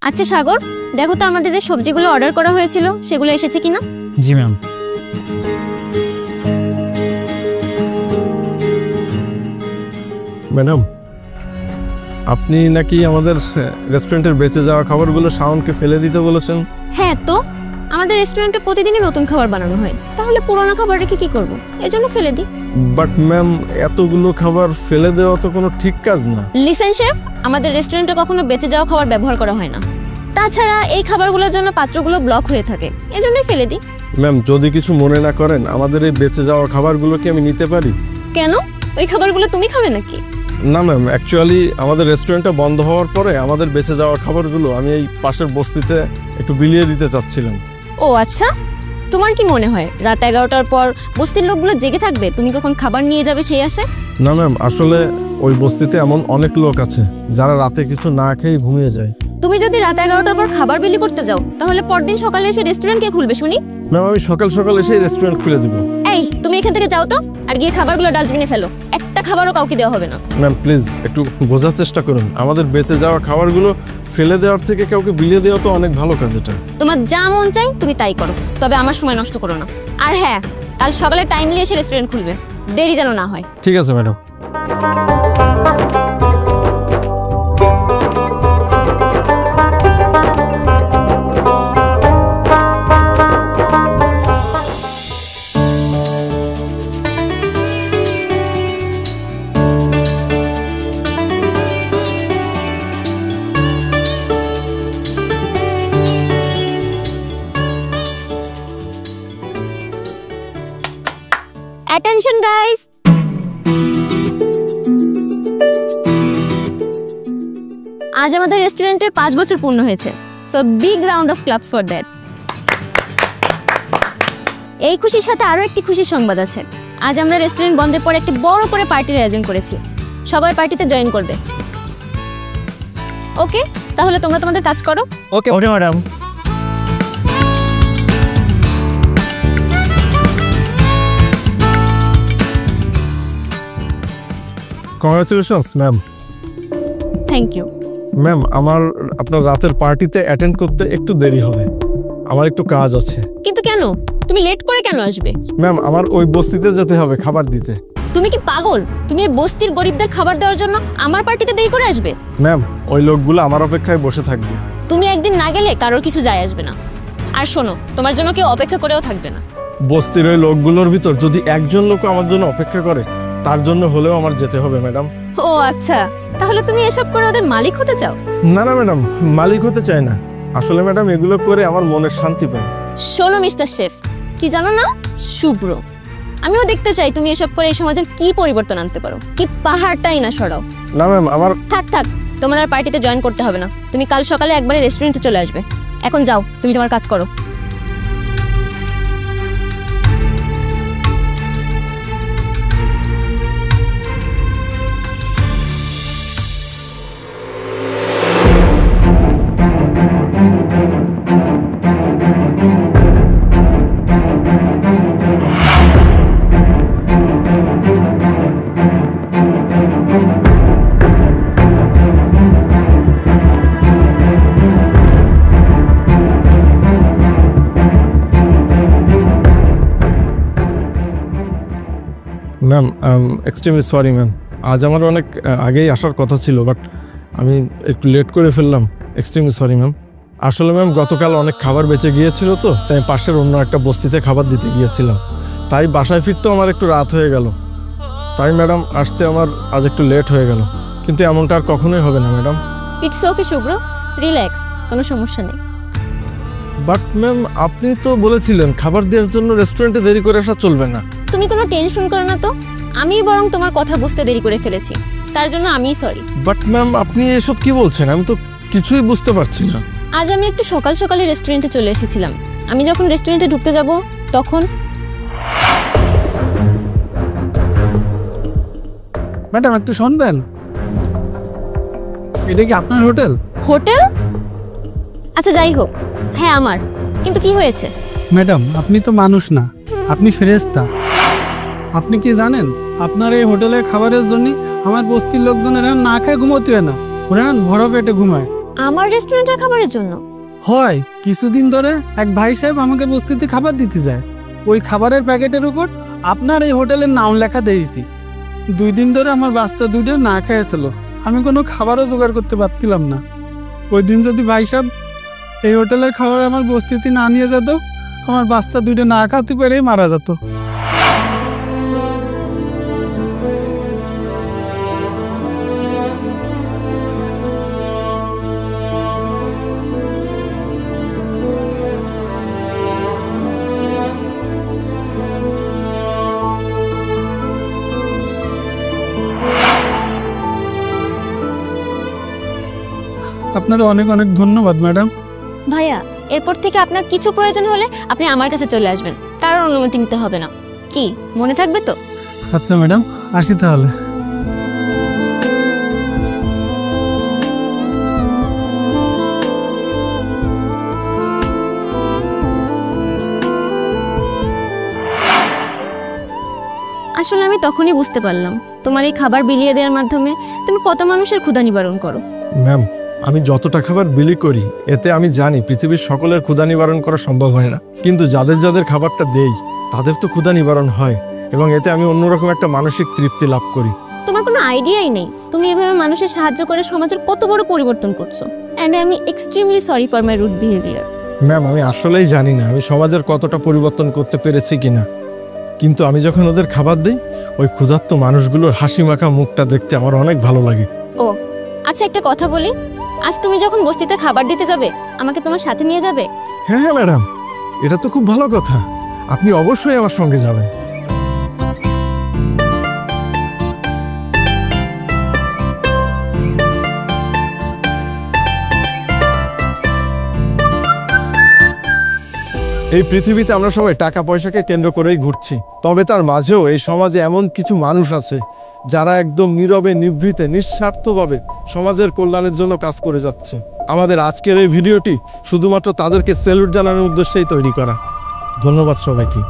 আচ্ছা সাগর, দেখো তো আমাদের যে সবজিগুলো অর্ডার করা হয়েছিল সেগুলো এসেছে কিনা। জি ম্যাম। ম্যাডাম, আপনি নাকি আমাদের রেস্টুরেন্টের বেঁচে যাওয়া খাবারগুলো শাওনকে ফেলে দিতে বলেছেন? হ্যাঁ, তো আমাদের রেস্টুরেন্টে প্রতিদিনই নতুন খাবার বানানো হয়, তাহলে পুরোনো খাবার রেখে কি করব? এজন্য ফেলে দিই। বাট ম্যাম, এতগুলো খাবার ফেলে দেওয়া তো কোনো ঠিক কাজ না। লিসেন শেফ, আমাদের রেস্টুরেন্টে কখনো বেঁচে যাওয়া খাবার ব্যবহার করা হয় না। তাছাড়া এই খাবারগুলোর জন্য পাত্রগুলো ব্লক হয়ে থাকে, এজন্যই ফেলে দিই। ম্যাম, যদি কিছু মনে না করেন, আমাদের এই বেঁচে যাওয়া খাবারগুলো কি আমি নিতে পারি? কেন? ওই খাবারগুলো তুমি খাবে নাকি? না ম্যাম, অ্যাকচুয়ালি আমাদের রেস্টুরেন্টটা বন্ধ হওয়ার পরে আমাদের বেঁচে যাওয়া খাবারগুলো আমি এই পাশের বস্তিতে একটু বিলিয়ে দিতে চাচ্ছিলাম। ও আচ্ছা, তোমার কি মনে হয় রাত 11টার পর বস্তির লোকগুলো জেগে থাকবে? তুমি কখন খাবার নিয়ে যাবে সেই আশে? না ম্যাম, আসলে ওই বস্তিতে এমন অনেক লোক আছে যারা রাতে কিছু না খেয়ে ঘুমিয়ে যায়। তুমি যদি রাত 11টার পর খাবার বিলি করতে যাও, তাহলে পরদিন সকালে এসে রেস্টুরেন্ট কে খুলবে শুনি? ম্যাম, আমি সকাল সকাল এসে রেস্টুরেন্ট খুলে দেবো। এই, তুমি এখান থেকে যাও তো, আর গিয়ে খাবারগুলো ডাস্টবিনে ফেলো। একটা খাবারও কাউকে দেওয়া হবে না। ম্যাম প্লিজ একটু বোঝার চেষ্টা করুন, আমাদের বেঁচে যাওয়া খাবারগুলো ফেলে দেওয়ার থেকে কাউকে বিলিয়ে দেওয়া তো অনেক ভালো কাজ। এটা তোমার যা মন চাই তুমি তাই করো, তবে আমার সময় নষ্ট করো না। আর হ্যাঁ, কাল সকালে টাইমলি এসে রেস্টুরেন্ট খুলবে, দেরি যেন না হয়। ঠিক আছে ম্যাডাম। Attention guys! আজ আমাদের রেস্টুরেন্টের 5 বছর পূর্ণ হয়েছে। So big round of collapse for that. এই খুশির সাথে আরো একটি খুশির সংবাদ আছে। আজ আমরা রেস্টুরেন্ট বন্ধের পর একটি বড় করে পার্টির আয়োজন করেছি। সবাই পার্টিতে জয়েন করবে। ওকে, তাহলে তোমরা তোমাদের কাজ করো। Okay okay madam. Congratulations ma'am. Thank you ma'am, আমার আপনার রাতের পার্টিতে অ্যাটেন্ড করতে একটু দেরি হবে, আমার একটু কাজ আছে। কিন্তু কেন? তুমি লেট করে কেন আসবে? ম্যাম, আমার ওই বস্তিতে যেতে হবে খাবার দিতে। তুমি কি পাগল? তুমি এই বস্তির গরিবদের খাবার দেওয়ার জন্য আমার পার্টিতে দেরি করে আসবে? ম্যাম, ওই লোকগুলো আমার অপেক্ষায় বসে থাকবে। তুমি একদিন না গেলে কারোর কিছু যায় আসবে না। আর শোনো, তোমার জন্য কেউ অপেক্ষা করেও থাকবে না। বস্তির ওই লোকগুলোর ভিতর যদি একজন লোক আমার জন্য অপেক্ষা করে, তার জন্য হলেও আমার যেতে হবে ম্যাডাম। ও আচ্ছা, তাহলে তুমি এসব করে ওদের মালিক হতে চাও? না না ম্যাডাম, মালিক হতে চাই না। আসলে ম্যাডাম, এগুলো করে আমার মনের শান্তি পাই। শোনো মিস্টার শেফ, কি জানো না, শুভ্র, আমিও দেখতে চাই তুমি এসব করে এই সমাজের কি পরিবর্তন আনতে পারো। কি পাহাড়টাই না সরাও। না ম্যাম, আমার থাক থাক, তোমার আর পার্টিতে জয়েন করতে হবে না। তুমি কাল সকালে একবারে রেস্টুরেন্টে চলে আসবে। এখন যাও, তুমি তোমার কাজ করো। Ma'am, extremely sorry ma'am. আজ আমার অনেক আগেই আসার কথা ছিল, বাট আমি একটু লেট করে ফেললাম। Extremely sorry ma'am. আসলে ম্যাম, গতকাল অনেক খাবার বেঁচে গিয়েছিল, তো তাই পাশের অন্য একটা বস্তিতে খাবার দিতে গিয়েছিলাম, তাই বাসায় ফিরতেও আমার একটু রাত হয়ে গেল। তাই ম্যাডাম, আসতে আমার আজ একটু লেট হয়ে গেল, কিন্তু এমনটা আর কখনোই হবে না madam. It's okay Shubhra, relax, কোনো সমস্যা নেই। বাট ম্যাম, আপনি তো বলেছিলেন খাবার দেওয়ার জন্য রেস্টুরেন্টে দেরি করে আসা চলবে না। তুমি কোনো টেনশন করো না তো, আমি বরং তোমার কথা বুঝতে দেরি করে ফেলেছি, তার জন্য আমিই সরি। বাট ম্যাম, আপনি এসব কি বলছেন? আমি তো কিছুই বুঝতে পারছি না। আজ আমি একটু সকাল সকালে রেস্টুরেন্টে চলে এসেছিলাম। আমি যখন রেস্টুরেন্টে ঢুকতে যাব তখন ম্যাডাম একটু শুনবেন, এটা কি আপনার হোটেল? হোটেল? আচ্ছা যাই হোক, হ্যাঁ আমার। কিন্তু কি হয়েছে? ম্যাডাম, আপনি তো মানুষ না, আপনি ফেরেশতা। আপনি কি জানেন, আপনার এই হোটেলের খাবারের জন্য আমার বস্তির লোকজনের না খেয়ে ঘুমোতে হয় না, ওরা ভরা পেটে ঘুমায়। আমার রেস্টুরেন্টের খাবারের জন্য? হয়, কিছুদিন ধরে এক ভাই সাহেব আমাকে বস্তিতে খাবার দিতে যায়। ওই খাবারের প্যাকেটের উপর আপনার এই হোটেলের নাম লেখা দিয়েছি। 2 দিন ধরে আমার বাচ্চা দুটো না খেয়েছিল, আমি কোনো খাবারও জোগাড় করতে পারছিলাম না। ওই দিন যদি ভাই সাহেব এই হোটেলের খাবার আমার বস্তিতে না নিয়ে যেত, আমার বাচ্চা দুটো না খাতে পেরেই মারা যেত। আপনার অনেক অনেক ধন্যবাদ ম্যাডাম। ভাইয়া, এরপর থেকে আপনার কিছু প্রয়োজন হলে আপনি আমার কাছে চলে আসবেন, কারোর অনুমতি নিতে হবে না। কি মনে থাকবে তো? আচ্ছা ম্যাডাম, আসি তাহলে। আসলে আমি তখনই বুঝতে পারলাম তোমার এই খাবার বিলিয়ে দেওয়ার মাধ্যমে তুমি কত মানুষের ক্ষুধা নিবারণ করো। ম্যাম, আমি যতটা খাবার বিলি করি এতে আমি জানি পৃথিবীর সকলের ক্ষুধা নিবারণ করা সম্ভব হয় না, কিন্তু যাদের যাদের খাবারটা দেই তাদের তো ক্ষুধা নিবারণ হয় এবং এতে আমি অন্যরকম একটা মানসিক তৃপ্তি লাভ করি। তোমার কোনো আইডিয়াই নেই তুমি এভাবে মানুষের সাহায্য করে সমাজের কত বড় পরিবর্তন করছো। And I am extremely sorry for my rude behaviour. Ma'am, আমি আসলেই জানি না আমি সমাজের কতটা পরিবর্তন করতে পেরেছি কিনা, কিন্তু আমি যখন ওদের খাবার দিই ওই ক্ষুধার্ত মানুষগুলোর হাসি মাখা মুখটা দেখতে আমার অনেক ভালো লাগে। ও আচ্ছা, একটা কথা বলি, আজ তুমি যখন বস্তিতে খাবার দিতে যাবে আমাকে তোমার সাথে নিয়ে যাবে? হ্যাঁ হ্যাঁ ম্যাডাম, এটা তো খুব ভালো কথা, আপনি অবশ্যই আমার সঙ্গে যাবেন। এই পৃথিবীতে আমরা সবাই টাকা পয়সাকে কেন্দ্র করেই ঘুরছি, তবে তার মাঝেও এই সমাজে এমন কিছু মানুষ আছে যারা একদম নীরবে নিভৃতে নিঃস্বার্থভাবে সমাজের কল্যাণের জন্য কাজ করে যাচ্ছে। আমাদের আজকের এই ভিডিওটি শুধুমাত্র তাদেরকে স্যালুট জানানোর উদ্দেশ্যেই তৈরি করা। ধন্যবাদ সবাইকে।